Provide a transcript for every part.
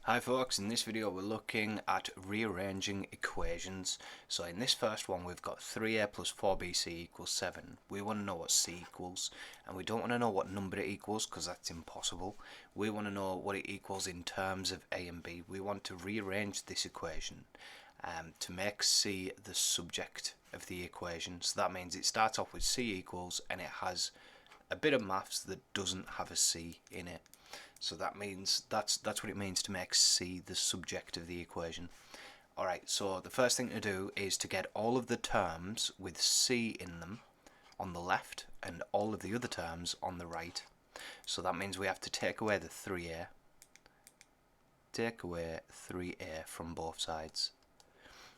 Hi folks, in this video we're looking at rearranging equations. So in this first one we've got 3a plus 4bc equals 7. We want to know what c equals, and we don't want to know what number it equals because that's impossible. We want to know what it equals in terms of a and b. We want to rearrange this equation to make c the subject of the equation. So that means it starts off with c equals and it has a bit of maths that doesn't have a c in it. So that means that's what it means to make c the subject of the equation. Alright, so the first thing to do is to get all of the terms with c in them on the left and all of the other terms on the right. So that means we have to take away the 3a. Take away 3a from both sides.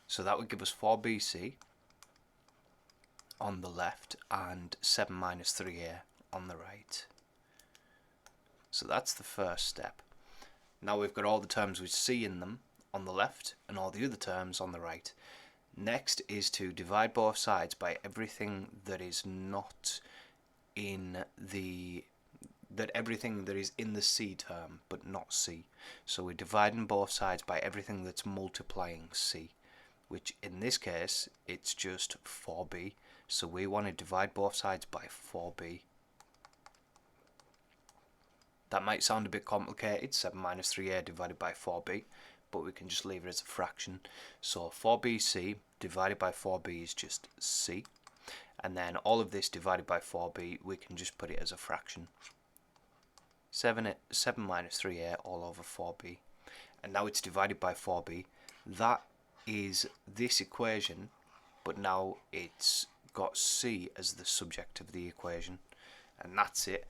So that would give us 4bc on the left and 7 minus 3a on the right. So that's the first step. Now we've got all the terms with c in them on the left and all the other terms on the right. Next is to divide both sides by everything that is not in the everything that is in the c term but not c. So we're dividing both sides by everything that's multiplying c, which in this case it's just 4b. So we want to divide both sides by 4b. That might sound a bit complicated, 7 minus 3a divided by 4b, but we can just leave it as a fraction. So 4bc divided by 4b is just c, and then all of this divided by 4b, we can just put it as a fraction. 7 minus 3a all over 4b, and now it's divided by 4b. That is this equation, but now it's got c as the subject of the equation, and that's it.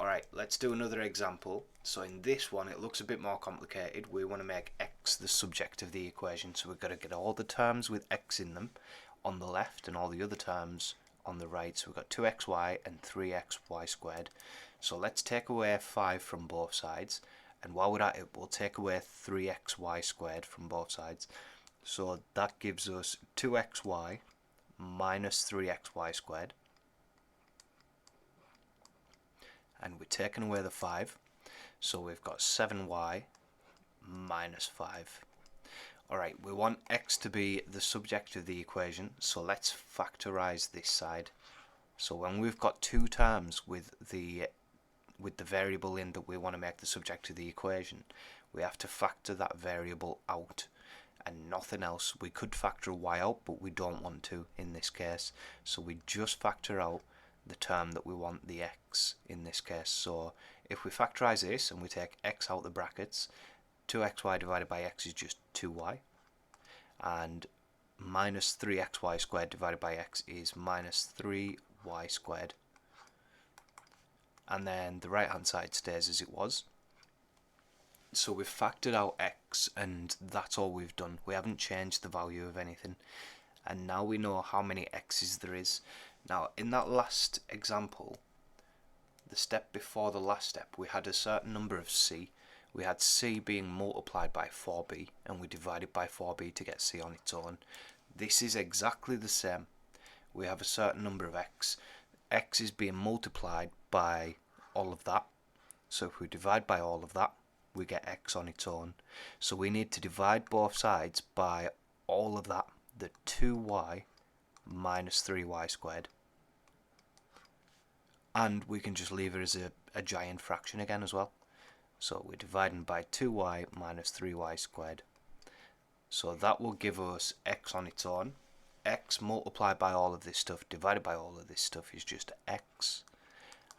Alright, let's do another example. So in this one it looks a bit more complicated. We want to make x the subject of the equation, so we've got to get all the terms with x in them on the left and all the other terms on the right. So we've got 2xy and 3xy squared. So let's take away 5 from both sides, and while we're at it we'll take away 3xy squared from both sides. So that gives us 2xy minus 3xy squared. And we're taking away the 5, so we've got 7y minus 5. Alright, we want x to be the subject of the equation, so let's factorize this side. So when we've got two terms with the variable in that we want to make the subject of the equation, we have to factor that variable out and nothing else. We could factor y out, but we don't want to in this case, so we just factor out the term that we want, the x in this case. So if we factorize this and we take x out the brackets, 2xy divided by x is just 2y, and minus 3xy squared divided by x is minus 3y squared, and then the right hand side stays as it was. So we've factored out x, and that's all we've done. We haven't changed the value of anything, and now we know how many x's there is. Now in that last example, the step before the last step, we had a certain number of c. We had c being multiplied by 4b, and we divided by 4b to get c on its own. This is exactly the same. We have a certain number of x. X is being multiplied by all of that. So if we divide by all of that, we get x on its own. So we need to divide both sides by all of that, the 2y minus 3y squared, and we can just leave it as a giant fraction again as well. So we're dividing by 2y minus 3y squared. So that will give us x on its own. X multiplied by all of this stuff divided by all of this stuff is just x,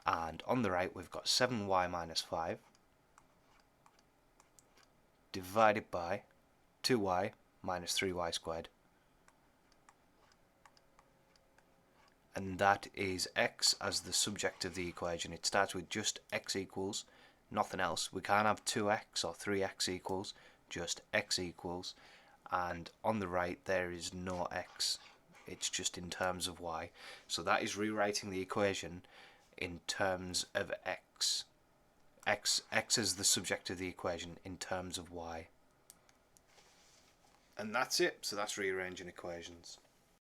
and on the right we've got 7y minus 5 divided by 2y minus 3y squared, and that is x as the subject of the equation. It starts with just x equals, nothing else. We can't have 2x or 3x equals, just x equals, and on the right there is no x, it's just in terms of y. So that is rewriting the equation in terms of x. X is the subject of the equation in terms of y. And that's it. So that's rearranging equations.